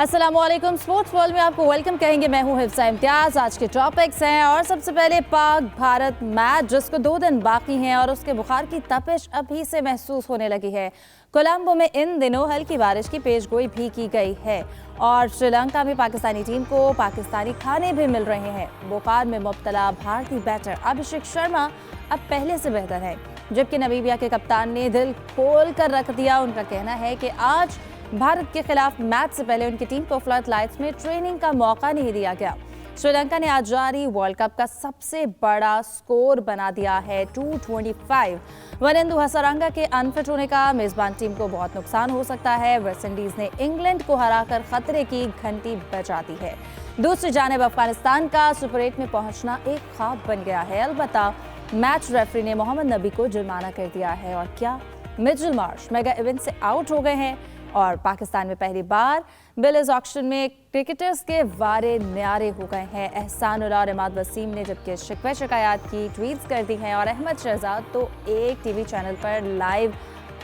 अस्सलामुअलैकुम। Sports world में आपको वेलकम कहेंगे। मैं हूं हिफ्सा इम्तियाज। आज के टॉपिक्स हैं और सबसे पहले पाक भारत मैच जिसको 2 दिन बाकी हैं और उसके बुखार की तपिश अभी से महसूस होने लगी है। कोलंबो में इन दिनों हल्की बारिश की पेशगोई भी की गई है और श्रीलंका में पाकिस्तानी टीम को पाकिस्तानी खाने भी मिल रहे हैं। बुखार में मुब्तला भारतीय बैटर अभिषेक शर्मा अब पहले से बेहतर है, जबकि नामीबिया के कप्तान ने दिल खोल कर रख दिया। उनका कहना है कि आज भारत के खिलाफ मैच से पहले उनकी टीम को फ्लड लाइट्स में ट्रेनिंग का मौका नहीं दिया गया। श्रीलंका ने आज जारी वर्ल्ड कप का सबसे बड़ा स्कोर बना दिया है 225। वनिंदु हसरंगा के अनफिट होने का मेजबान टीम को बहुत नुकसान हो सकता है। वेस्टइंडीज ने इंग्लैंड को हराकर खतरे की घंटी बजा दी है। दूसरी जानिब अफगानिस्तान का सुपर 8 में पहुंचना एक ख्वाब बन गया है। अलबत्ता मैच रेफरी ने मोहम्मद नबी को जुर्माना कर दिया है। और क्या मिचेल मार्श मेगा इवेंट से आउट हो गए हैं? और पाकिस्तान में पहली बार बिलीज ऑक्शन में क्रिकेटर्स के वारे न्यारे हो गए हैं। एहसानुल्लाह और इमाद वसीम ने जबकि शिकवे शिकायत की ट्वीट्स कर दी हैं और अहमद शहजाद तो एक टीवी चैनल पर लाइव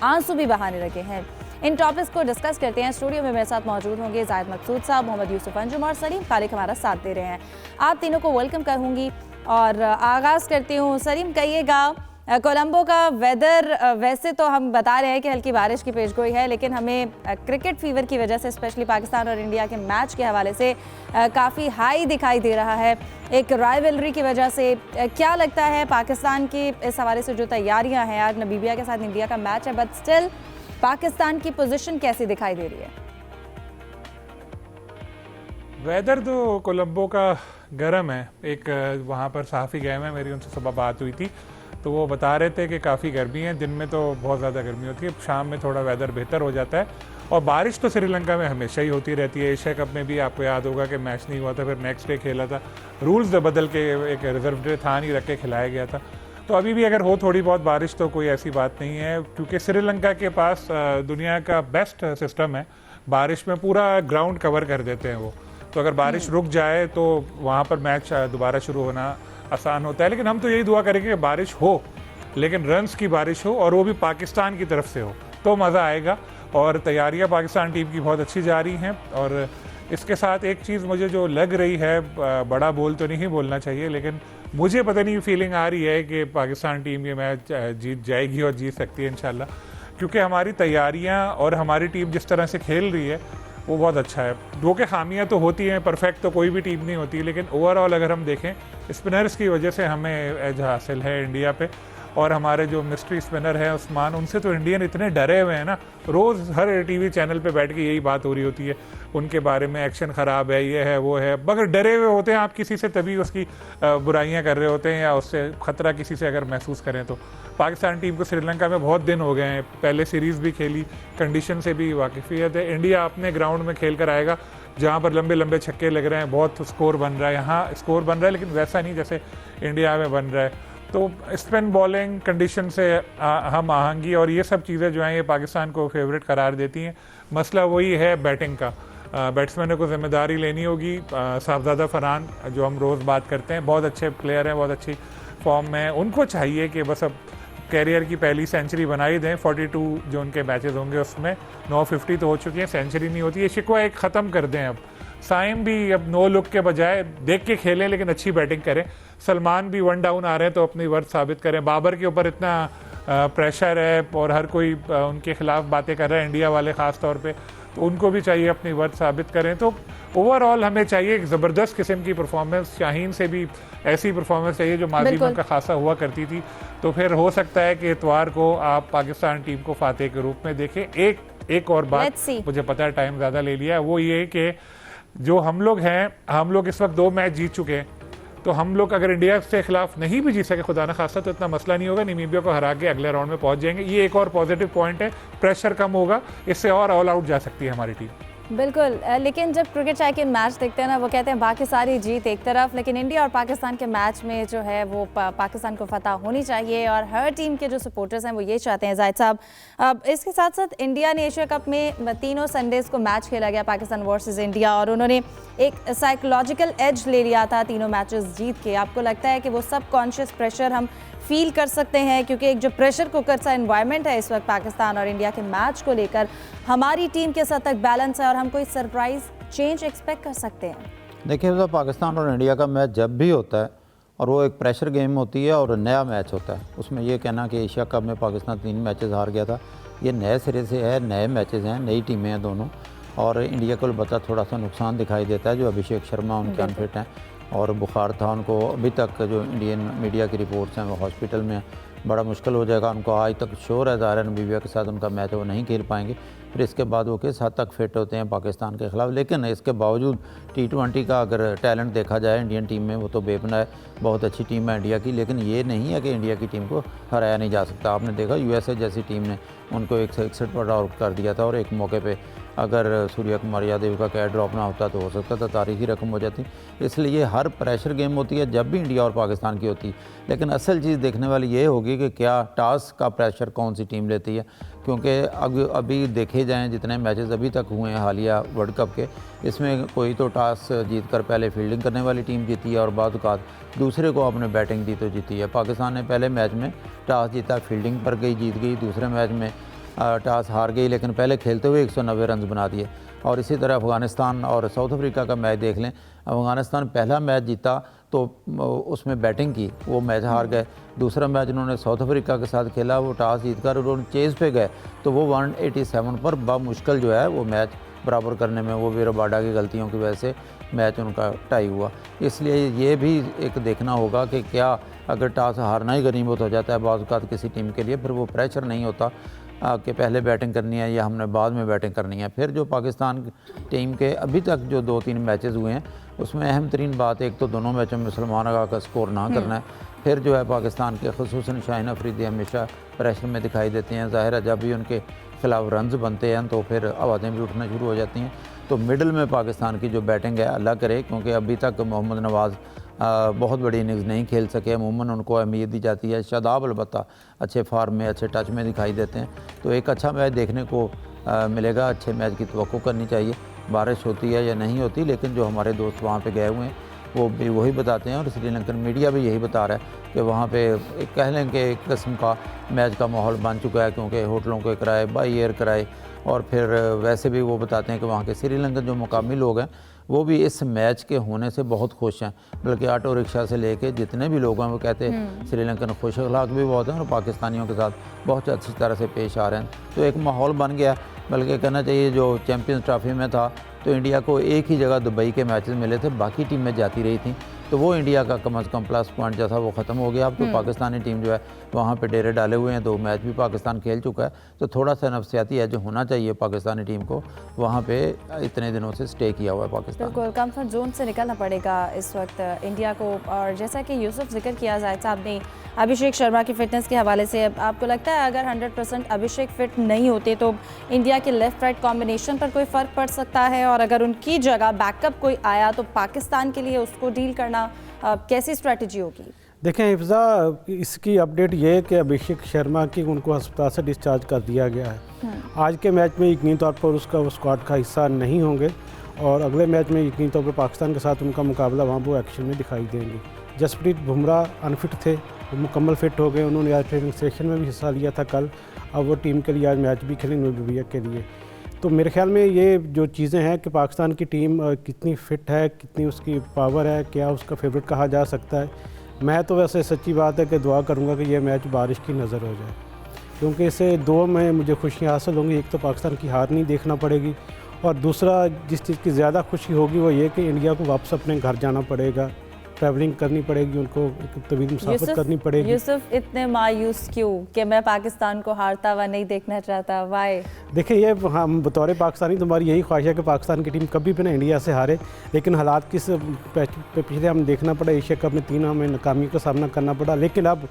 आंसू भी बहाने लगे हैं। इन टॉपिक्स को डिस्कस करते हैं। स्टूडियो में मेरे साथ मौजूद होंगे जायद मकसूद साहब, मोहम्मद यूसुफ अंजुम और सलीम खालिक हमारा साथ दे रहे हैं। आप तीनों को वेलकम करूंगी और आगाज़ करती हूँ। सलीम, कहिएगा, कोलंबो का वेदर वैसे तो हम बता रहे हैं कि हल्की बारिश की पेशगोई है, लेकिन हमें क्रिकेट फीवर की वजह से स्पेशली पाकिस्तान और इंडिया के मैच के हवाले से काफ़ी हाई दिखाई दे रहा है, एक राइवलरी की वजह से। क्या लगता है पाकिस्तान की इस हवाले से जो तैयारियां हैं? आज नामीबिया के साथ इंडिया का मैच है, बट स्टिल पाकिस्तान की पोजीशन कैसी दिखाई दे रही है? वेदर तो कोलंबो का गर्म है। एक वहाँ पर सहाफ़ी गए हैं, मेरी उनसे सुबह बात हुई थी तो वो बता रहे थे कि काफ़ी गर्मी है। दिन में तो बहुत ज़्यादा गर्मी होती है, शाम में थोड़ा वेदर बेहतर हो जाता है। और बारिश तो श्रीलंका में हमेशा ही होती रहती है। एशिया कप में भी आपको याद होगा कि मैच नहीं हुआ था, फिर नेक्स्ट डे खेला था, रूल्स बदल के एक रिजर्व डे था नहीं रख के खिलाया गया था। तो अभी भी अगर हो थोड़ी बहुत बारिश तो कोई ऐसी बात नहीं है, क्योंकि श्रीलंका के पास दुनिया का बेस्ट सिस्टम है। बारिश में पूरा ग्राउंड कवर कर देते हैं वो, तो अगर बारिश रुक जाए तो वहाँ पर मैच दोबारा शुरू होना आसान होता है। लेकिन हम तो यही दुआ करेंगे कि बारिश हो, लेकिन रन्स की बारिश हो और वो भी पाकिस्तान की तरफ से हो तो मज़ा आएगा। और तैयारियां पाकिस्तान टीम की बहुत अच्छी जा रही हैं। और इसके साथ एक चीज़ मुझे जो लग रही है, बड़ा बोल तो नहीं बोलना चाहिए, लेकिन मुझे पता नहीं फीलिंग आ रही है कि पाकिस्तान टीम ये मैच जीत जाएगी और जीत सकती है इंशाल्लाह, क्योंकि हमारी तैयारियाँ और हमारी टीम जिस तरह से खेल रही है वो बहुत अच्छा है। दो के खामियां तो होती हैं, परफेक्ट तो कोई भी टीम नहीं होती, लेकिन ओवरऑल अगर हम देखें स्पिनर्स की वजह से हमें एज हासिल है इंडिया पे। और हमारे जो मिस्ट्री स्पिनर है उस्मान, उनसे तो इंडियन इतने डरे हुए हैं ना, रोज़ हर टीवी चैनल पे बैठ के यही बात हो रही होती है उनके बारे में, एक्शन ख़राब है, ये है वो है। मगर डरे हुए होते हैं आप किसी से, तभी उसकी बुराइयां कर रहे होते हैं या उससे ख़तरा किसी से अगर महसूस करें तो। पाकिस्तान टीम को श्रीलंका में बहुत दिन हो गए हैं, पहले सीरीज़ भी खेली, कंडीशन से भी वाकिफियत है। इंडिया अपने ग्राउंड में खेल कर आएगा जहाँ पर लंबे लंबे छक्के लग रहे हैं, बहुत स्कोर बन रहा है। यहाँ स्कोर बन रहा है लेकिन वैसा नहीं जैसे इंडिया में बन रहा है। तो स्पिन बॉलिंग कंडीशन से हम आहंगी और ये सब चीज़ें जो हैं ये पाकिस्तान को फेवरेट करार देती हैं। मसला वही है बैटिंग का, बैट्समैनों को जिम्मेदारी लेनी होगी। साहबजादा फरहान जो हम रोज़ बात करते हैं, बहुत अच्छे प्लेयर हैं, बहुत अच्छी फॉर्म में हैं। उनको चाहिए कि बस अब कैरियर की पहली सेंचुरी बनाई दें। 42 जो उनके मैचेस होंगे उसमें 950 तो हो चुकी हैं, सेंचुरी नहीं होती। ये शिकवा एक ख़त्म कर दें। अब साइम भी अब नो लुक के बजाय देख के खेलें लेकिन अच्छी बैटिंग करें। सलमान भी 1 डाउन आ रहे हैं तो अपनी वर्थ साबित करें। बाबर के ऊपर इतना प्रेशर है और हर कोई उनके खिलाफ बातें कर रहा है, इंडिया वाले ख़ास तौर पे, तो उनको भी चाहिए अपनी वर्थ साबित करें। तो ओवरऑल हमें चाहिए एक ज़बरदस्त किस्म की परफॉर्मेंस। शाहीन से भी ऐसी परफॉर्मेंस चाहिए जो माजी में उनका खासा हुआ करती थी। तो फिर हो सकता है कि इतवार को आप पाकिस्तान टीम को फातेह के रूप में देखें। एक और बात, मुझे पता है टाइम ज़्यादा ले लिया है, वो ये कि जो हम लोग हैं, हम लोग इस वक्त 2 मैच जीत चुके हैं। तो हम लोग अगर इंडिया के खिलाफ नहीं भी जीत सके खुदा न खासा, तो इतना मसला नहीं होगा, नामीबिया को हरा के अगले राउंड में पहुंच जाएंगे। ये एक और पॉजिटिव पॉइंट है, प्रेशर कम होगा, इससे और ऑल आउट जा सकती है हमारी टीम। बिल्कुल, लेकिन जब क्रिकेट चाहे के मैच देखते हैं ना, वो कहते हैं बाकी सारी जीत एक तरफ, लेकिन इंडिया और पाकिस्तान के मैच में जो है वो पाकिस्तान को फतह होनी चाहिए और हर टीम के जो सपोर्टर्स हैं वो ये चाहते हैं। जायद साहब, अब इसके साथ साथ इंडिया ने एशिया कप में तीनों संडेज को मैच खेला गया, पाकिस्तान वर्सेस इंडिया, और उन्होंने एक साइकोलॉजिकल एज ले लिया था तीनों मैचेस जीत के। आपको लगता है कि वो सब कॉन्शियस प्रेशर हम फील कर सकते हैं, क्योंकि एक जो प्रेशर कुकर सा एनवायरनमेंट है इस वक्त पाकिस्तान और इंडिया के मैच को लेकर, हमारी टीम के साथ तक बैलेंस है और हम कोई सरप्राइज चेंज एक्सपेक्ट कर सकते हैं? देखिए तो पाकिस्तान और इंडिया का मैच जब भी होता है और वो एक प्रेशर गेम होती है और नया मैच होता है, उसमें ये कहना कि एशिया कप में पाकिस्तान 3 मैचेस हार गया था, ये नए सिरे से है, नए मैचेस हैं, नई टीमें हैं दोनों। और इंडिया को अलबत्ता थोड़ा सा नुकसान दिखाई देता है, जो अभिषेक शर्मा उनके अनफिट हैं और बुखार था उनको। अभी तक जो इंडियन मीडिया की रिपोर्ट्स हैं वो हॉस्पिटल में हैं, बड़ा मुश्किल हो जाएगा उनको। आज तक श्योर है ज़ाहिर नबीबिया के साथ उनका मैच वो नहीं खेल पाएंगे, फिर इसके बाद वो किस हद तक फिट होते हैं पाकिस्तान के ख़िलाफ़। लेकिन इसके बावजूद T20 का अगर टैलेंट देखा जाए इंडियन टीम में, वो तो बेपना है, बहुत अच्छी टीम है इंडिया की। लेकिन ये नहीं है कि इंडिया की टीम को हराया नहीं जा सकता। आपने देखा USA जैसी टीम ने उनको 161 पर आउट कर दिया था और एक मौके पे अगर सूर्या कुमार यादव का कैच ड्रॉप ना होता तो हो सकता था तारीखी रकम हो जाती। इसलिए हर प्रेशर गेम होती है जब भी इंडिया और पाकिस्तान की होती है, लेकिन असल चीज़ देखने वाली ये होगी कि क्या टॉस का प्रेशर कौन सी टीम लेती है। क्योंकि अभी देखे जाएँ जितने मैचेस अभी तक हुए हैं हालिया वर्ल्ड कप के, इसमें कोई तो टॉस जीत कर पहले फील्डिंग करने वाली टीम जीती है और बाद औक़ात दूसरे को आपने बैटिंग दी तो जीती है। पाकिस्तान ने पहले मैच में टॉस जीता, फील्डिंग पर गई, जीत गई। दूसरे मैच में टॉस हार गई, लेकिन पहले खेलते हुए 190 रन बना दिए। और इसी तरह अफ़गानिस्तान और साउथ अफ्रीका का मैच देख लें, अफ़गानिस्तान पहला मैच जीता तो उसमें बैटिंग की, वो मैच हार गए। दूसरा मैच उन्होंने साउथ अफ्रीका के साथ खेला, वो टॉस जीत कर उन्होंने चेज़ पे गए तो वो 187 पर बामुश्किल जो है वो मैच बराबर करने में, वो भी रबाडा की गलतियों की वजह से मैच उनका टाई हुआ। इसलिए ये भी एक देखना होगा कि क्या अगर टॉस हारना ही गनीमत हो जाता है बाज़ औक़ात किसी टीम के लिए, फिर वो प्रेशर नहीं होता कि पहले बैटिंग करनी है या हमने बाद में बैटिंग करनी है। फिर जो पाकिस्तान टीम के अभी तक जो 2-3 मैचेस हुए हैं उसमें अहम तरीन बात, एक तो दोनों मैचों में सलमान आगा का स्कोर ना करना है। फिर जो है पाकिस्तान के ख़ुसूसन शाहीन अफरीदी हमेशा प्रेशर में दिखाई देते हैं। ज़ाहिर है जब भी उनके खिलाफ रन्स बनते हैं तो फिर आवाज़ें भी उठना शुरू हो जाती हैं। तो मिडल में पाकिस्तान की जो बैटिंग है अल्लाह करे, क्योंकि अभी तक मोहम्मद नवाज़ बहुत बड़ी इनिंग्स नहीं खेल सके, अमूमन उनको अहमियत दी जाती है। शादाब अलबत्ता अच्छे फार्म में, अच्छे टच में दिखाई देते हैं। तो एक अच्छा मैच देखने को मिलेगा, अच्छे मैच की तवक्को करनी चाहिए। बारिश होती है या नहीं होती, लेकिन जो हमारे दोस्त वहाँ पे गए हुए हैं वो भी वही बताते हैं और श्रीलंकन मीडिया भी यही बता रहा है कि वहाँ पे एक कह लें कि एक किस्म का मैच का माहौल बन चुका है, क्योंकि होटलों के किराए, बाई एयर किराए, और फिर वैसे भी वो बताते हैं कि वहाँ के श्रीलंकन जो मुकामी लोग हैं वो भी इस मैच के होने से बहुत खुश हैं। बल्कि ऑटो रिक्शा से लेके जितने भी लोग हैं वो कहते हैं श्रीलंकन खुश अखलाक भी बहुत हैं और पाकिस्तानियों के साथ बहुत अच्छी तरह से पेश आ रहे हैं। तो एक माहौल बन गया। बल्कि कहना चाहिए जो चैम्पियंस ट्रॉफी में था तो इंडिया को एक ही जगह दुबई के मैचेस मिले थे, बाकी टीमें जाती रही थी, तो वो इंडिया का कम अज़ कम प्लस पॉइंट जो था वो ख़त्म हो गया। अब तो पाकिस्तानी टीम जो है वहाँ पे डेरे डाले हुए हैं, 2 मैच भी पाकिस्तान खेल चुका है। तो थोड़ा सा नफसियाती एज होना चाहिए पाकिस्तानी टीम को, वहाँ पे इतने दिनों से स्टे किया हुआ है पाकिस्तान। बिल्कुल कंफर्ट जोन से निकलना पड़ेगा इस वक्त इंडिया को। और जैसा कि यूसुफ जिक्र किया जाहिद साहब ने अभिषेक शर्मा की फ़िटनेस के हवाले से, आपको लगता है अगर 100% अभिषेक फ़िट नहीं होते तो इंडिया के लेफ़्ट राइट कॉम्बिनेशन पर कोई फ़र्क पड़ सकता है? और अगर उनकी जगह बैकअप कोई आया तो पाकिस्तान के लिए उसको डील करना कैसी स्ट्रेटजी होगी? देखें हिफ्ज़ा, इसकी अपडेट ये है कि अभिषेक शर्मा की उनको अस्पताल से डिस्चार्ज कर दिया गया है। आज के मैच में यकीनी तौर पर उसका स्क्वाड का हिस्सा नहीं होंगे और अगले मैच में यकीनी तौर पर पाकिस्तान के साथ उनका मुकाबला वहाँ वो एक्शन में दिखाई देंगे। जसप्रीत बुमराह अनफिट थे, वो मुकम्मल फिट हो गए, उन्होंने आज ट्रेनिंग सेशन में भी हिस्सा लिया था कल। अब वो टीम के लिए आज मैच भी खेलेंगे नबीबिया के लिए। तो मेरे ख्याल में ये जो चीज़ें हैं कि पाकिस्तान की टीम कितनी फ़िट है, कितनी उसकी पावर है, क्या उसका फेवरेट कहा जा सकता है। मैं तो वैसे सच्ची बात है कि दुआ करूँगा कि ये मैच बारिश की नज़र हो जाए, क्योंकि इससे 2 में मुझे खुशियाँ हासिल होंगी। एक तो पाकिस्तान की हार नहीं देखना पड़ेगी और दूसरा जिस चीज़ की ज़्यादा खुशी होगी वो ये कि इंडिया को वापस अपने घर जाना पड़ेगा, ट्रैवलिंग करनी पड़ेगी, उनको तवील मुसाफिर करनी पड़ेगी। यूसुफ इतने मायूस क्यों कि मैं पाकिस्तान को हारता हुआ नहीं देखना चाहता? वाई? देखिए ये हम बतौर पाकिस्तानी तो हमारी यही ख्वाहिश है कि पाकिस्तान की टीम कभी भी ना इंडिया से हारे, लेकिन हालात किस पिछले हम देखना पड़ा, एशिया कप में 3 हमें नाकामी का सामना करना पड़ा। लेकिन अब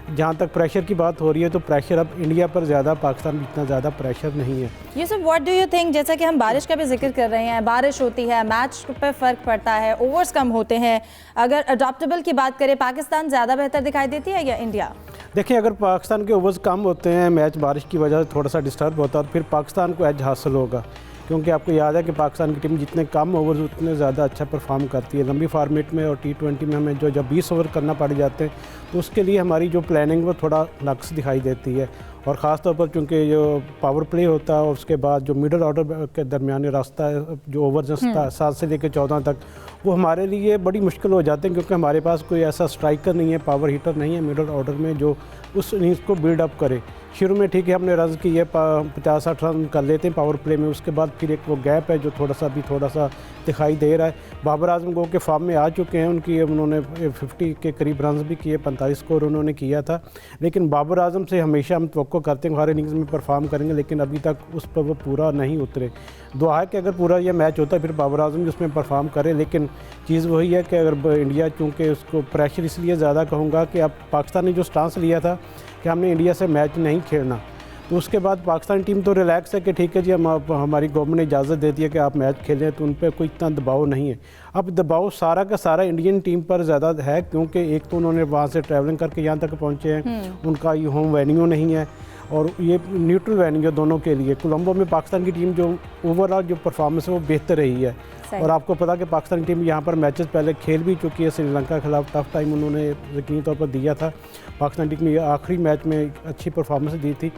जहाँ तक प्रेशर की बात हो रही है तो प्रेशर अब इंडिया पर ज़्यादा, पाकिस्तान में इतना ज़्यादा प्रेशर नहीं है। Yusuf, what do you think, जैसा कि हम बारिश का भी जिक्र कर रहे हैं, बारिश होती है, मैच पे फ़र्क पड़ता है, ओवर्स कम होते हैं, अगर अडॉप्टेबल की बात करें पाकिस्तान ज़्यादा बेहतर दिखाई देती है या इंडिया? देखिए अगर पाकिस्तान के ओवर्स कम होते हैं, मैच बारिश की वजह से थोड़ा सा डिस्टर्ब होता है, तो फिर पाकिस्तान को एज हासिल होगा, क्योंकि आपको याद है कि पाकिस्तान की टीम जितने कम ओवर्स उतने ज़्यादा अच्छा परफॉर्म करती है। लंबी फॉर्मेट में और T20 में हमें जब 20 ओवर करना पड़ जाते हैं तो उसके लिए हमारी जो प्लानिंग वो थोड़ा नक्स दिखाई देती है। और ख़ास तौर पर चूँकि जो पावर प्ले होता है और उसके बाद जो मिडल ऑर्डर के दरमियानी रास्ता है, जो ओवर जस्ता 7 से लेकर 14 तक, वो हमारे लिए बड़ी मुश्किल हो जाते हैं क्योंकि हमारे पास कोई ऐसा स्ट्राइकर नहीं है, पावर हीटर नहीं है मिडल ऑर्डर में जो उस इनिंग्स को बिल्डअप करे। शुरू में ठीक है हमने रन किए 50-60 रन कर लेते हैं पावर प्ले में, उसके बाद फिर एक वो गैप है जो थोड़ा सा दिखाई दे रहा है। बाबर आजम गो के फॉर्म में आ चुके हैं, उन्होंने 50 के करीब रन भी किए, 45 स्कोर उन्होंने किया था, लेकिन बाबर आजम से हमेशा हम तवक्को करते हैं हर इनिंग्स में परफॉर्म करेंगे, लेकिन अभी तक उस पर वो पूरा नहीं उतरे। दुआ है कि अगर पूरा ये मैच होता है फिर बाबर आजम भी उसमें परफॉर्म करे, लेकिन चीज़ वही है कि अगर इंडिया, चूँकि उसको प्रेशर इसलिए ज़्यादा कहूँगा कि अब पाकिस्तान ने जो स्टांस लिया था कि हमने इंडिया से मैच नहीं खेलना, तो उसके बाद पाकिस्तान टीम तो रिलैक्स है कि ठीक है जी हमारी गवर्नमेंट ने इजाज़त दे दी है कि आप मैच खेलें, तो उन पर कोई इतना दबाव नहीं है। अब दबाव सारा का सारा इंडियन टीम पर ज़्यादा है क्योंकि एक तो उन्होंने वहाँ से ट्रैवलिंग करके यहाँ तक पहुँचे हैं, उनका ये होम वेन्यू नहीं है और ये न्यूट्रल वेन्यू है दोनों के लिए। कोलंबो में पाकिस्तान की टीम जो ओवरऑल जो परफॉर्मेंस है वो बेहतर रही है, और आपको पता कि पाकिस्तान की टीम यहाँ पर मैचेस पहले खेल भी चुकी है, श्रीलंका के खिलाफ टफ टाइम उन्होंने यकीनी तौर पर दिया था। पाकिस्तान टीम ने आखिरी मैच में अच्छी परफॉर्मेंस दी थी।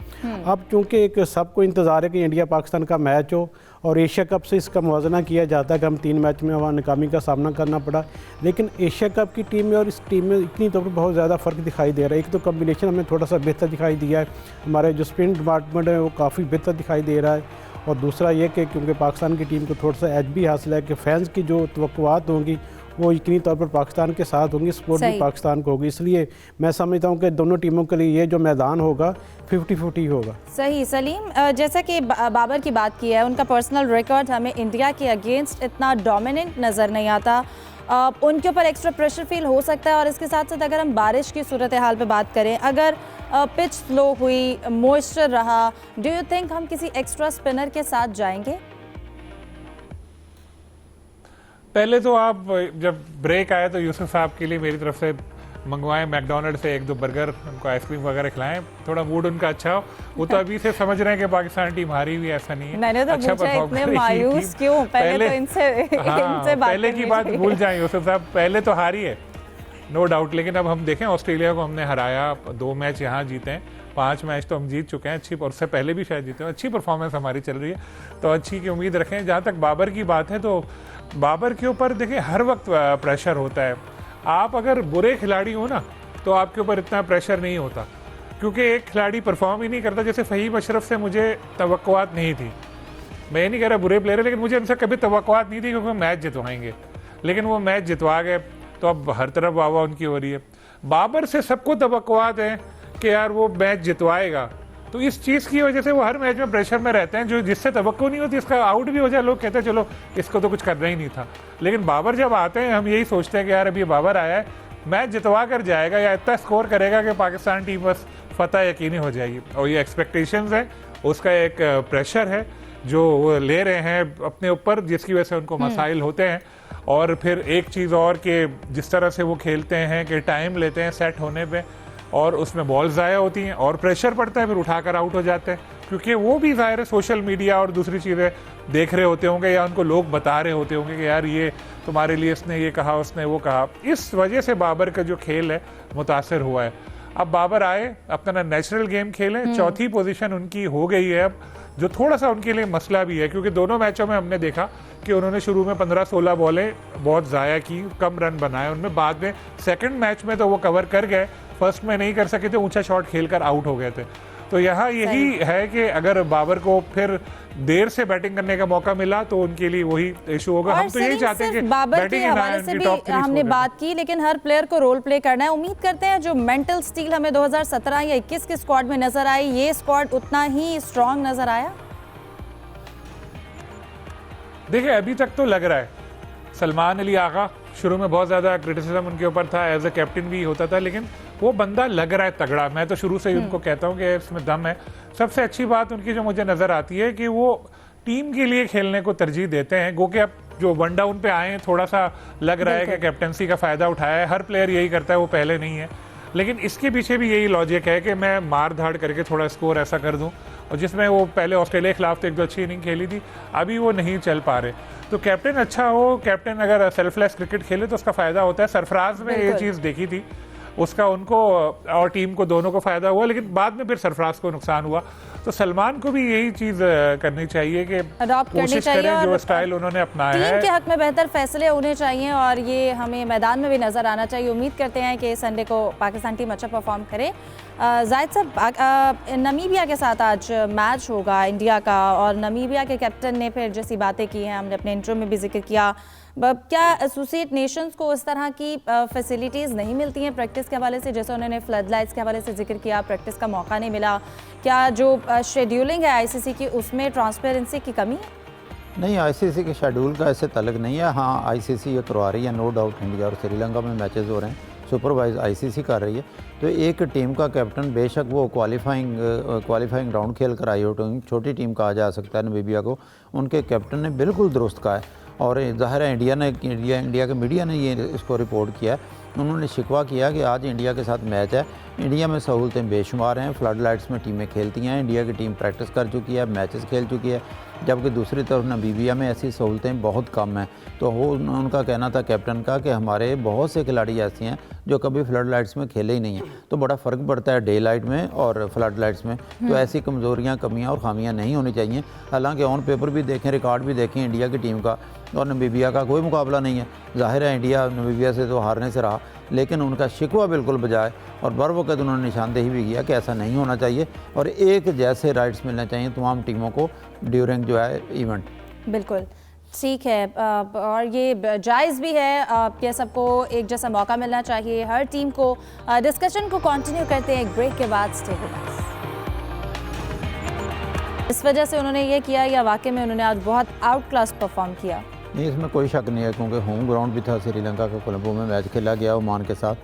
अब चूँकि एक सबको इंतज़ार है कि इंडिया पाकिस्तान का मैच हो और एशिया कप से इसका मुवाजना किया जाता है कि हम 3 मैच में वहाँ नाकामी का सामना करना पड़ा, लेकिन एशिया कप की टीम में और इस टीम में इतनी तौर पर बहुत ज़्यादा फ़र्क दिखाई दे रहा है। एक तो कम्बिनेशन हमें थोड़ा सा बेहतर दिखाई दिया है, हमारे जो स्पिन डिपार्टमेंट है वो काफ़ी बेहतर दिखाई दे रहा है, और दूसरा ये कि क्योंकि पाकिस्तान की टीम को थोड़ा सा एज भी हासिल है कि फैंस की जो तवक्कुआत होंगी वो यकीनी तौर पर पाकिस्तान के साथ होंगी, सपोर्ट भी पाकिस्तान को होगी, इसलिए मैं समझता हूँ कि दोनों टीमों के लिए ये जो मैदान होगा 50-50 होगा। सही। सलीम, जैसा कि बाबर की बात की है, उनका पर्सनल रिकॉर्ड हमें इंडिया के अगेंस्ट इतना डोमिनेंट नज़र नहीं आता, उनके ऊपर एक्स्ट्रा प्रेशर फील हो सकता है, और इसके साथ साथ अगर हम बारिश की सूरत हाल पे बात करें, अगर पिच स्लो हुई, मॉइस्चर रहा, डू यू थिंक हम किसी एक्स्ट्रा स्पिनर के साथ जाएंगे? पहले तो आप जब ब्रेक आए तो यूसुफ साहब के लिए मेरी तरफ से मंगवाएं मैकडोनल्ड से 1-2 बर्गर, उनको आइसक्रीम वगैरह खिलाएं, थोड़ा मूड उनका अच्छा हो। वो तो अभी से समझ रहे हैं कि पाकिस्तान टीम हारी हुई, ऐसा नहीं है। मैंने तो अच्छा पूछा इतने मायूस क्यों? पहले तो इनसे पहले की बात भूल जाएं यूसुफ साहब, पहले तो हारी है नो डाउट, लेकिन अब हम देखें ऑस्ट्रेलिया को हमने हराया, 2 मैच यहाँ जीते हैं, 5 मैच तो हम जीत चुके हैं अच्छी, और उससे पहले भी शायद जीते हैं, अच्छी परफॉर्मेंस हमारी चल रही है, तो अच्छी की उम्मीद रखें। जहाँ तक बाबर की बात है तो बाबर के ऊपर देखिए हर वक्त प्रेशर होता है, आप अगर बुरे खिलाड़ी हो ना तो आपके ऊपर इतना प्रेशर नहीं होता, क्योंकि एक खिलाड़ी परफॉर्म ही नहीं करता। जैसे फ़हीम अशरफ से मुझे तवक्कुआत नहीं थी, मैं ये नहीं कह रहा बुरे प्लेयर है, लेकिन मुझे उनसे कभी तवक्कुआत नहीं थी क्योंकि वो मैच जितवाएंगे, लेकिन वो मैच जितवा गए, तो अब हर तरफ वाह उनकी हो रही है। बाबर से सबको तवक्कुआत है कि यार वो मैच जितवाएगा, तो इस चीज़ की वजह से वो हर मैच में प्रेशर में रहते हैं, जो जिससे तवक्को नहीं होती, इसका आउट भी हो जाए लोग कहते हैं चलो इसको तो कुछ करना ही नहीं था। लेकिन बाबर जब आते हैं हम यही सोचते हैं कि यार अभी बाबर आया है, मैच जितवा कर जाएगा या इतना स्कोर करेगा कि पाकिस्तान टीम बस फतह यकीनी हो जाएगी, और ये एक्सपेक्टेशंस है, उसका एक प्रेशर है जो वो ले रहे हैं अपने ऊपर, जिसकी वजह से उनको मसाइल होते हैं। और फिर एक चीज़ और कि जिस तरह से वो खेलते हैं कि टाइम लेते हैं सेट होने पे, और उसमें बॉल ज़ाया होती हैं और प्रेशर पड़ता है, फिर उठाकर आउट हो जाते हैं, क्योंकि वो भी ज़ाहिर है सोशल मीडिया और दूसरी चीज़ें देख रहे होते होंगे, या उनको लोग बता रहे होते होंगे कि यार ये तुम्हारे लिए इसने ये कहा, उसने वो कहा। इस वजह से बाबर का जो खेल है मुतासर हुआ है। अब बाबर आए, अपना नेचुरल गेम खेलें, चौथी पोजीशन उनकी हो गई है अब, जो थोड़ा सा उनके लिए मसला भी है, क्योंकि दोनों मैचों में हमने देखा कि उन्होंने शुरू में 15-16 बॉलें बहुत ज़ाया की, कम रन बनाए उनमें, बाद में सेकंड मैच में तो वो कवर कर गए, फर्स्ट में नहीं कर सके थे, ऊंचा शॉट खेलकर आउट हो गए थे। तो यहाँ यही है कि अगर बाबर को फिर देर से बैटिंग करने का मौका मिला तो उनके लिए वही इशू होगा। हम तो यही चाहते हैं कि बाबर के हवाले से भी हमने बात की, लेकिन हर प्लेयर को रोल प्ले करना है। उम्मीद करते हैं जो मेंटल स्टील हमें 2017 या 21 के स्क्वाड में नजर आई, ये स्क्वाड उतना ही स्ट्रांग नजर आया। देखिए अभी तक तो लग रहा है, सलमान अली आगा शुरू में बहुत ज़्यादा क्रिटिसिज्म उनके ऊपर था, एज ए कैप्टन भी होता था, लेकिन वो बंदा लग रहा है तगड़ा। मैं तो शुरू से ही उनको कहता हूँ कि इसमें दम है। सबसे अच्छी बात उनकी जो मुझे नज़र आती है कि वो टीम के लिए खेलने को तरजीह देते हैं। गो के अब जो वन डाउन पे आए हैं, थोड़ा सा लग रहा है कि कैप्टनसी का फ़ायदा उठाया है। हर प्लेयर यही करता है, वो पहले नहीं है, लेकिन इसके पीछे भी यही लॉजिक है कि मैं मार धाड़ करके थोड़ा स्कोर ऐसा कर दूं, और जिसमें वो पहले ऑस्ट्रेलिया के खिलाफ तो 1-2 अच्छी इनिंग खेली थी, अभी वो नहीं चल पा रहे। तो कैप्टन अच्छा हो, कैप्टन अगर सेल्फलेस क्रिकेट खेले तो उसका फ़ायदा होता है। सरफराज में ये चीज़ देखी थी, उसका उनको और टीम को दोनों को फ़ायदा हुआ, लेकिन बाद में फिर सरफराज को नुकसान हुआ। तो सलमान को भी यही चीज़ करनी चाहिए कि अडॉप्ट करनी चाहिए और जो स्टाइल उन्होंने अपनाया टीम है के हक में बेहतर फैसले होने चाहिए और ये हमें मैदान में भी नज़र आना चाहिए। उम्मीद करते हैं कि संडे को पाकिस्तान टीम अच्छा परफॉर्म करे। जाहिद साहब, नमीबिया के साथ आज मैच होगा इंडिया का और नमीबिया के कैप्टन ने फिर जैसी बातें की हैं, हमने अपने इंट्रो में भी जिक्र किया, क्या एसोसिएट नेशंस को इस तरह की फैसिलिटीज़ नहीं मिलती हैं प्रैक्टिस के हवाले से? जैसे उन्होंने फ्लड लाइट्स के हवाले से जिक्र किया, प्रैक्टिस का मौका नहीं मिला। क्या जो शेड्यूलिंग है आईसीसी की उसमें ट्रांसपेरेंसी की कमी है? नहीं, आईसीसी के शेड्यूल का ऐसे तलक नहीं है। हाँ, आईसीसी ये करवा रही है, नो डाउट इंडिया और श्रीलंका में मैचेस हो रहे हैं, सुपरवाइज आईसीसी कर रही है। तो एक टीम का कैप्टन बेशक वो क्वालिफाइंग राउंड खेल कर आई हो, छोटी टीम कहा जा सकता है नमीबिया को, उनके कैप्टन ने बिल्कुल दुरुस्त कहा है। और ज़ाहिर है इंडिया के मीडिया ने ये इसको रिपोर्ट किया है। उन्होंने शिकवा किया कि आज इंडिया के साथ मैच है, इंडिया में सहूलतें बेशुमार हैं, फ्लड लाइट्स में टीमें खेलती हैं, इंडिया की टीम प्रैक्टिस कर चुकी है, मैचेस खेल चुकी है, जबकि दूसरी तरफ नमीबिया में ऐसी सहूलतें बहुत कम हैं। तो वो उनका कहना था कैप्टन का कि हमारे बहुत से खिलाड़ी ऐसे हैं जो कभी फ्लड लाइट्स में खेले ही नहीं हैं। तो बड़ा फ़र्क पड़ता है डे लाइट में और फ्लड लाइट्स में। तो ऐसी कमज़ोरियाँ, कमियाँ और खामियाँ नहीं होनी चाहिए। हालांकि ऑन पेपर भी देखें, रिकॉर्ड भी देखें, इंडिया की टीम का और नमीबिया का कोई मुकाबला नहीं है। ज़ाहिर है इंडिया नमीबिया से तो हारने से रहा, लेकिन उनका शिकवा बिल्कुल बजाय और बर वक़्त उन्होंने निशानदेही भी किया कि ऐसा नहीं होना चाहिए और एक जैसे राइट्स मिलने चाहिए तमाम टीमों को ड्यूरिंग जो है इवेंट। बिल्कुल ठीक है, और ये जायज़ भी है कि सबको एक जैसा मौका मिलना चाहिए हर टीम को। डिस्कशन को कंटिन्यू करते हैं एक ब्रेक के बाद। Stay with us. इस वजह से उन्होंने ये किया या वाकई में उन्होंने आज बहुत आउट क्लास परफॉर्म किया? नहीं, इसमें कोई शक नहीं है, क्योंकि होम ग्राउंड भी था, श्रीलंका का कोलंबो में मैच खेला गया ओमान के साथ,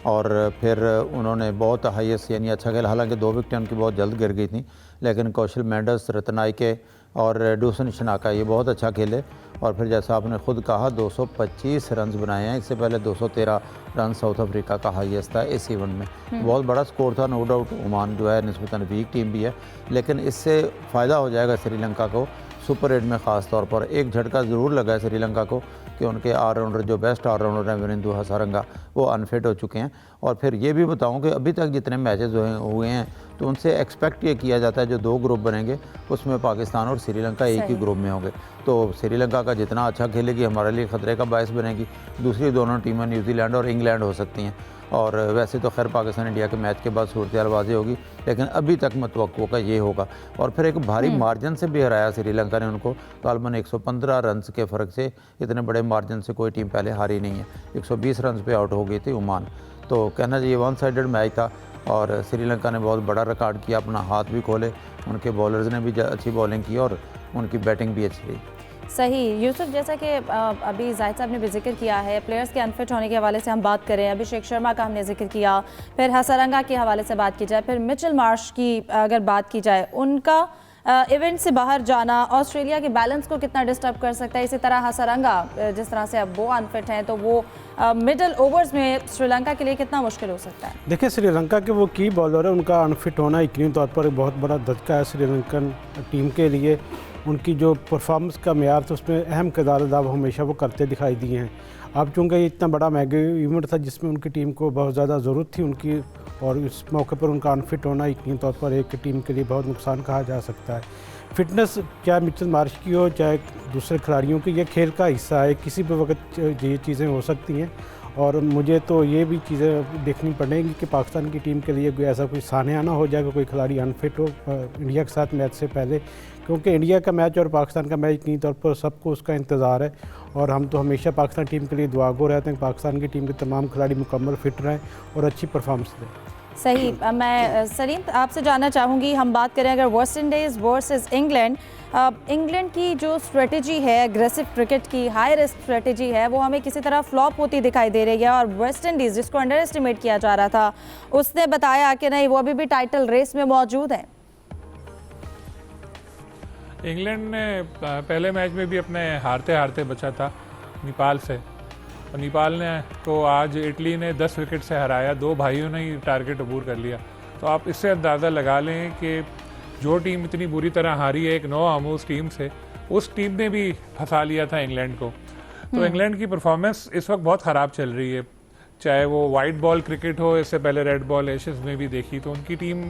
और फिर उन्होंने बहुत हाईएस्ट यानी अच्छा खेला। हालांकि 2 विकेटें उनकी बहुत जल्द गिर गई थी, लेकिन कौशल मेंडस, रत्नाइके और डूसन शनाका ये बहुत अच्छा खेले। और फिर जैसा आपने ख़ुद कहा 225 रन बनाए हैं। इससे पहले 213 रन साउथ अफ्रीका का हाईएस्ट था इस इवेंट में। बहुत बड़ा स्कोर था, नो डाउट। ओमान जो है निस्बतन वीक टीम भी है, लेकिन इससे फ़ायदा हो जाएगा श्रीलंका को सुपर 8 में ख़ास तौर पर। एक झटका ज़रूर लगा है श्रीलंका को कि उनके ऑलराउंडर, जो बेस्ट ऑलराउंडर हैं विरेंदु हसारंगा, वो अनफिट हो चुके हैं। और फिर ये भी बताऊं कि अभी तक जितने मैचेस हुए हैं तो उनसे एक्सपेक्ट ये किया जाता है जो 2 ग्रुप बनेंगे उसमें पाकिस्तान और श्रीलंका एक ही ग्रुप में होंगे। तो श्रीलंका का जितना अच्छा खेलेगी हमारे लिए ख़तरे का बायस बनेगी। दूसरी दोनों टीमें न्यूजीलैंड और इंग्लैंड हो सकती हैं। और वैसे तो खैर पाकिस्तान इंडिया के मैच के बाद सूरत वाज़ेह होगी, लेकिन अभी तक मतवक्को का ये होगा। और फिर एक भारी मार्जिन से भी हराया श्रीलंका ने उनको, गालबन 115 रन के फ़र्क से। इतने बड़े मार्जिन से कोई टीम पहले हारी नहीं है। 120 रन पे आउट हो गई थी ओमान। तो कहना चाहिए 1 साइडेड मैच था और श्रीलंका ने बहुत बड़ा रिकॉर्ड किया, अपना हाथ भी खोले, उनके बॉलर्स ने भी अच्छी बॉलिंग की और उनकी बैटिंग भी अच्छी रही। सही यूसुफ, जैसा कि अभी जाहिद साहब ने भी जिक्र किया है, प्लेयर्स के अनफिट होने के हवाले से हम बात करें, अभिषेक शर्मा का हमने जिक्र किया, फिर हसारंगा के हवाले से बात की जाए, फिर मिचेल मार्श की अगर बात की जाए, उनका इवेंट से बाहर जाना ऑस्ट्रेलिया के बैलेंस को कितना डिस्टर्ब कर सकता है? इसी तरह हसारंगा जिस तरह से अब वो अनफिट हैं तो वो मिडल ओवर्स में श्रीलंका के लिए कितना मुश्किल हो सकता है? देखिए, श्रीलंका के वो की बॉलर है, उनका अनफिट होना यकीनी तौर पर एक बहुत बड़ा धक्का है श्रीलंकन टीम के लिए। उनकी जो परफॉर्मेंस का मेयार था उसमें अहम किरदार अदा हमेशा वो करते दिखाई दिए हैं। अब चूँकि ये इतना बड़ा मेगा इवेंट था जिसमें उनकी टीम को बहुत ज़्यादा ज़रूरत थी उनकी, और इस मौके पर उनका अनफिट होना यकीनी तौर पर एक टीम के लिए बहुत नुकसान कहा जा सकता है। फिटनेस चाहे मिचेल मार्श की हो चाहे दूसरे खिलाड़ियों की, ये खेल का हिस्सा है, किसी भी वक्त ये चीज़ें हो सकती हैं। और मुझे तो ये भी चीज़ें देखनी पड़ेंगी कि पाकिस्तान की टीम के लिए कोई ऐसा कोई सान्या ना हो जाएगा, कोई खिलाड़ी अनफिट हो इंडिया के साथ मैच से पहले, क्योंकि इंडिया का मैच और पाकिस्तान का मैच यकीनी तौर पर सबको उसका इंतज़ार है। और हम तो हमेशा पाकिस्तान टीम के लिए दुआगो रहते हैं, पाकिस्तान की टीम के तमाम खिलाड़ी मुकम्मल फिट रहें और अच्छी परफॉर्मेंस दें। सही, मैं सलीम आपसे जानना चाहूँगी, हम बात करें अगर West Indies versus England, England की जो स्ट्रेटजी है एग्रेसिव क्रिकेट की, हाई रिस्क स्ट्रेटजी है, वो हमें किसी तरह फ्लॉप होती दिखाई दे रही है। और वेस्ट इंडीज़ जिसको अंडर एस्टिमेट किया जा रहा था, उसने बताया कि नहीं, वो अभी भी टाइटल रेस में मौजूद है। इंग्लैंड ने पहले मैच में भी अपने हारते हारते बचा था नेपाल से, और नेपाल ने को आज इटली ने 10 विकेट से हराया। 2 भाइयों ने ही टारगेट अबूर कर लिया। तो आप इससे अंदाज़ा लगा लें कि जो टीम इतनी बुरी तरह हारी है एक नो आमूज टीम से, उस टीम ने भी फंसा लिया था इंग्लैंड को। तो इंग्लैंड की परफॉर्मेंस इस वक्त बहुत ख़राब चल रही है। चाहे वो वाइट बॉल क्रिकेट हो, इससे पहले रेड बॉल एशेज में भी देखी, तो उनकी टीम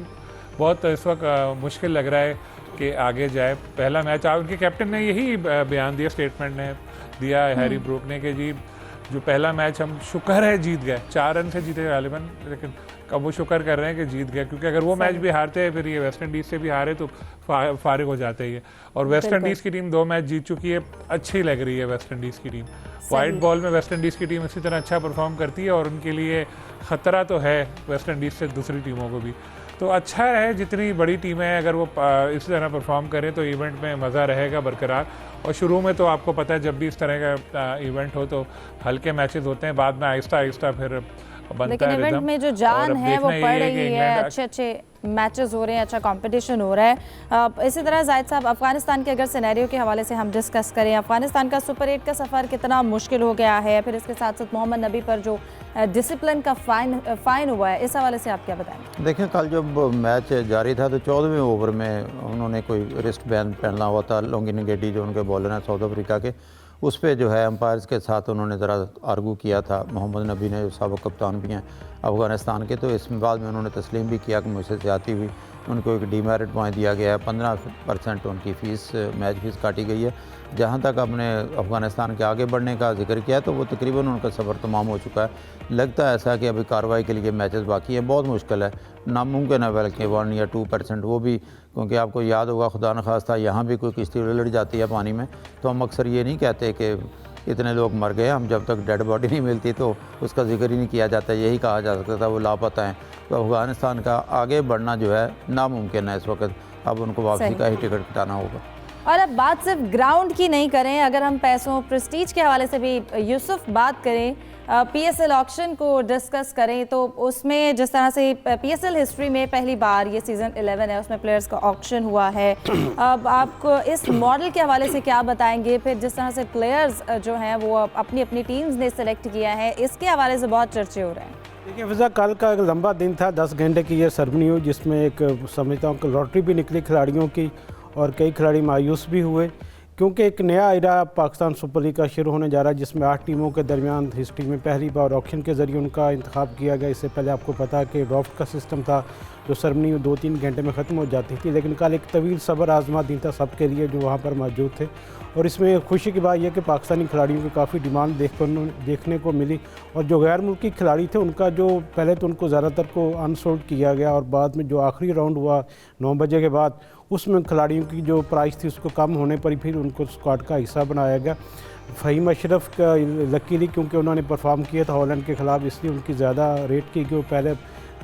बहुत इस वक्त मुश्किल लग रहा है कि आगे जाए। पहला मैच उनके कैप्टन ने यही बयान दिया, स्टेटमेंट ने दिया हैरी ब्रूक ने, कि जी जो पहला मैच हम शुक्र है जीत गए, 4 रन से जीते गालिबन, लेकिन अब वो शुक्र कर रहे हैं कि जीत गए, क्योंकि अगर वो मैच भी हारते हैं, फिर ये वेस्ट इंडीज़ से भी हारे तो फारिग हो जाते हैं। और वेस्ट इंडीज़ की टीम 2 मैच जीत चुकी है, अच्छी लग रही है वेस्ट इंडीज़ की टीम। वाइट बॉल में वेस्ट इंडीज़ की टीम इसी तरह अच्छा परफॉर्म करती है और उनके लिए ख़तरा तो है वेस्ट इंडीज़ से दूसरी टीमों को भी। तो अच्छा है, जितनी बड़ी टीमें हैं अगर वो इसी तरह परफॉर्म करें तो इवेंट में मज़ा रहेगा बरकरार। और शुरू में तो आपको पता है जब भी इस तरह का इवेंट हो तो हल्के मैचेस होते हैं, बाद में आहिस्ता आहिस्ता फिर बनता लेकिन है इवेंट रिदम। में जो जान है वो पड़ रही है, इंग्लैंड अच्छे अच्छे मैचेस हो रहे हैं, अच्छा कंपटीशन हो रहा है। इसी तरह जाहिद साहब, अफगानिस्तान के अगर सिनेरियो के हवाले से हम डिस्कस करें, अफगानिस्तान का सुपर 8 का सफ़र कितना मुश्किल हो गया है, फिर इसके साथ साथ मोहम्मद नबी पर जो डिसिप्लिन का फाइन हुआ है, इस हवाले से आप क्या बताएंगे? देखिए, कल जब मैच जारी था तो 14वें ओवर में उन्होंने कोई रिस्ट बैंड पहना हुआ था, लोंगिनगेडी जो उनके बॉलर हैं साउथ अफ्रीका के, उस पर जो है अंपायर्स के साथ उन्होंने ज़रा आर्गू किया था। मोहम्मद नबी ने, जो साबिक़ कप्तान भी हैं अफ़गानिस्तान के, तो इस बाद में उन्होंने तस्लीम भी किया कि मुझसे ज़्यादती हुई, उनको एक डीमेरिट पॉइंट दिया गया है, 15% उनकी फ़ीस, मैच फ़ीस काटी गई है। जहाँ तक अपने अफ़गानिस्तान के आगे बढ़ने का जिक्र किया तो वो तकरीबन उनका सफ़र तमाम हो चुका है। लगता है ऐसा कि अभी कार्रवाई के लिए मैचेस बाकी हैं, बहुत मुश्किल है, नामुमकिन है बल्कि 1 या 2%, वो भी क्योंकि आपको याद होगा खुदा न खास्ता यहाँ भी कोई किश्ती उलट जाती है पानी में तो हम अक्सर ये नहीं कहते कि इतने लोग मर गए, हम जब तक डेड बॉडी नहीं मिलती तो उसका जिक्र ही नहीं किया जाता, यही कहा जा सकता था वो लापता हैं। तो अफ़गानिस्तान का आगे बढ़ना जो है नामुमकिन है इस वक्त, अब उनको वापसी का ही टिकट कटाना होगा। और अब बात सिर्फ ग्राउंड की नहीं करें, अगर हम पैसों प्रेस्टीज के हवाले से भी यूसुफ बात करें, पीएसएल ऑक्शन को डिस्कस करें, तो उसमें जिस तरह से पीएसएल हिस्ट्री में पहली बार ये सीज़न 11 है उसमें प्लेयर्स का ऑक्शन हुआ है। अब आपको इस मॉडल के हवाले से क्या बताएंगे? फिर जिस तरह से प्लेयर्स जो हैं वो अपनी अपनी टीम्स ने सेलेक्ट किया है, इसके हवाले से बहुत चर्चे हो रहे हैं। देखिए फिजा, कल का एक लंबा दिन था, 10 घंटे की ये सरमनी हुई जिसमें एक समझता हूँ कि लॉटरी भी निकली खिलाड़ियों की और कई खिलाड़ी मायूस भी हुए, क्योंकि एक नया एरा पाकिस्तान सुपर लीग का शुरू होने जा रहा है जिसमें 8 टीमों के दरमियान हिस्ट्री में पहली बार ऑक्शन के ज़रिए उनका इंतखाब किया गया। इससे पहले आपको पता है कि ड्राफ्ट का सिस्टम था जो सरमनी 2-3 घंटे में ख़त्म हो जाती थी, लेकिन कल एक तवील सब्र आजमा दिन था सबके लिए जो वहाँ पर मौजूद थे। और इसमें खुशी की बात यह कि पाकिस्तानी खिलाड़ियों की काफ़ी डिमांड देखने को मिली और जो गैर मुल्की खिलाड़ी थे उनका जो पहले तो उनको ज़्यादातर को अनसोल्ड किया गया और बाद में जो आखिरी राउंड हुआ 9 बजे के बाद उसमें खिलाड़ियों की जो प्राइस थी उसको कम होने पर ही फिर उनको स्क्वाड का हिस्सा बनाया गया। फ़हीम अशरफ का लकीली क्योंकि उन्होंने परफॉर्म किया था हॉलैंड के ख़िलाफ़, इसलिए उनकी ज़्यादा रेट की कि वो पहले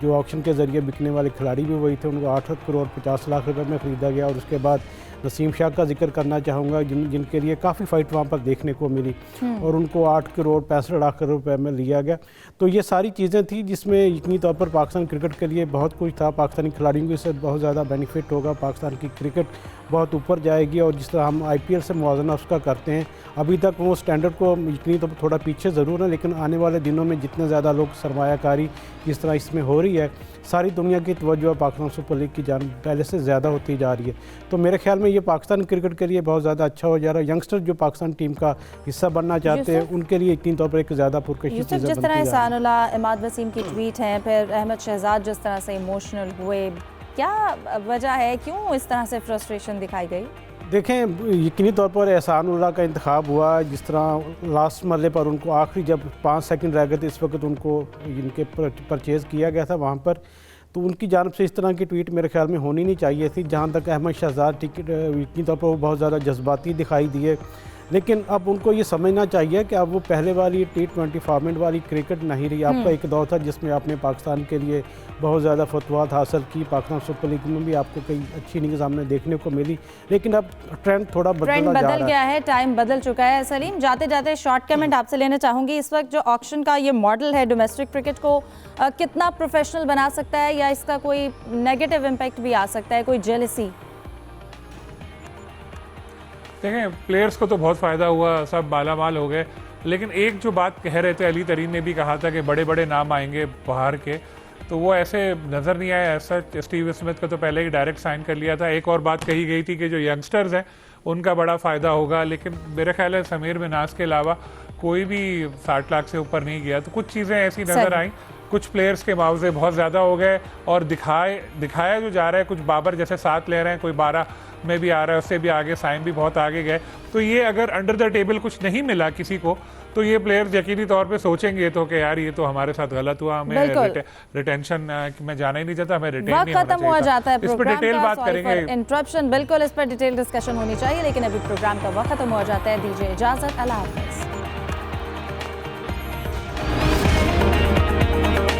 जो ऑक्शन के ज़रिए बिकने वाले खिलाड़ी भी वही थे, उनको 8 करोड़ 50 लाख रुपए में ख़रीदा गया। और उसके बाद नसीम शाह का जिक्र करना चाहूँगा जिनके लिए काफ़ी फ़ाइट वहाँ पर देखने को मिली और उनको 8 करोड़ 65 लाख रुपए में लिया गया। तो ये सारी चीज़ें थी जिसमें यकीनी तौर पर पाकिस्तान क्रिकेट के लिए बहुत कुछ था, पाकिस्तानी खिलाड़ियों को इससे बहुत ज़्यादा बेनिफिट होगा, पाकिस्तान की क्रिकेट बहुत ऊपर जाएगी। और जिस तरह हम IPL से मुआवजा उसका करते हैं, अभी तक वो स्टैंडर्ड को यकीनी तो थोड़ा पीछे ज़रूर है, लेकिन आने वाले दिनों में जितने ज़्यादा लोग सरमायाकारी जिस तरह इसमें हो रही है, सारी दुनिया की तवज्जो पाकिस्तान सुपर लीग की जान पहले से ज़्यादा होती जा रही है। तो मेरे ख्याल में ये पाकिस्तान क्रिकेट के लिए बहुत ज़्यादा अच्छा हो जा रहा है। यंगस्टर जो पाकिस्तान टीम का हिस्सा बनना चाहते हैं उनके लिए यकीनी तौर पर एक ज़्यादा पुरकशी चीज़ जिस तरह एहसानुल्लाह, इमाद वसीम की ट्वीट हैं, फिर अहमद शहजाद जिस तरह से इमोशनल हुए, क्या वजह है, क्यों इस तरह से फ्रस्ट्रेशन दिखाई गई? देखें, यकीनी तौर पर एहसानुल्लाह का इंतखाब हुआ, जिस तरह लास्ट मरले पर उनको आखिरी जब 5 सेकंड रह गए थे इस वक्त उनको इनके परचेज़ किया गया था वहाँ पर, तो उनकी जानब से इस तरह की ट्वीट मेरे ख्याल में होनी नहीं चाहिए थी। जहाँ तक अहमद शहजाद यकीनी तौर पर वो बहुत ज़्यादा जज्बाती दिखाई दिए, लेकिन अब उनको ये समझना चाहिए कि अब वो पहले वाली T20 फॉर्मेट वाली क्रिकेट नहीं रही। आपका एक दौर था जिसमें आपने पाकिस्तान के लिए बहुत ज़्यादा फतवात हासिल की, पाकिस्तान सुपर लीग में भी आपको कई अच्छी इनिंग्स सामने देखने को मिली, लेकिन अब ट्रेंड थोड़ा बदल गया है, टाइम बदल चुका है। सलीम, जाते जाते शॉर्ट कमेंट आपसे लेना चाहूँगी, इस वक्त जो ऑक्शन का ये मॉडल है डोमेस्टिक क्रिकेट को कितना प्रोफेशनल बना सकता है या इसका कोई नेगेटिव इम्पैक्ट भी आ सकता है, कोई जेलसी? देखें, प्लेयर्स को तो बहुत फ़ायदा हुआ, सब मालामाल हो गए, लेकिन एक जो बात कह रहे थे, अली तरीन ने भी कहा था कि बड़े बड़े नाम आएंगे बाहर के, तो वो ऐसे नज़र नहीं आया। ऐसा स्टीव स्मिथ का तो पहले ही डायरेक्ट साइन कर लिया था। एक और बात कही गई थी कि जो यंगस्टर्स हैं उनका बड़ा फ़ायदा होगा, लेकिन मेरे ख्याल है समीर मिनाज के अलावा कोई भी 60 लाख से ऊपर नहीं गया। तो कुछ चीज़ें ऐसी नज़र सही। आई, कुछ प्लेयर्स के मुआवजे बहुत ज़्यादा हो गए और दिखाया जो जा रहा है, कुछ बाबर जैसे 7 ले रहे हैं, कोई 12 में भी आ रहा है, उससे भी आगे, साइम भी बहुत आगे गए। तो ये अगर अंडर द टेबल कुछ नहीं मिला किसी को, तो ये प्लेयर्स यकीनी तौर पे सोचेंगे तो कि यार ये तो हमारे साथ गलत हुआ, हमें रिटेंशन में जाना ही नहीं चाहता, हमें रिटेन नहीं होना खत्म हो जाता है चाहिए। इस पर डिटेल बात करेंगे। इंटरप्शन, बिल्कुल इस पर डिटेल डिस्कशन होनी चाहिए, लेकिन अभी प्रोग्राम का वक्त खत्म हो जाता है। दीजिए इजाजत, अल्लाह हाफिज़।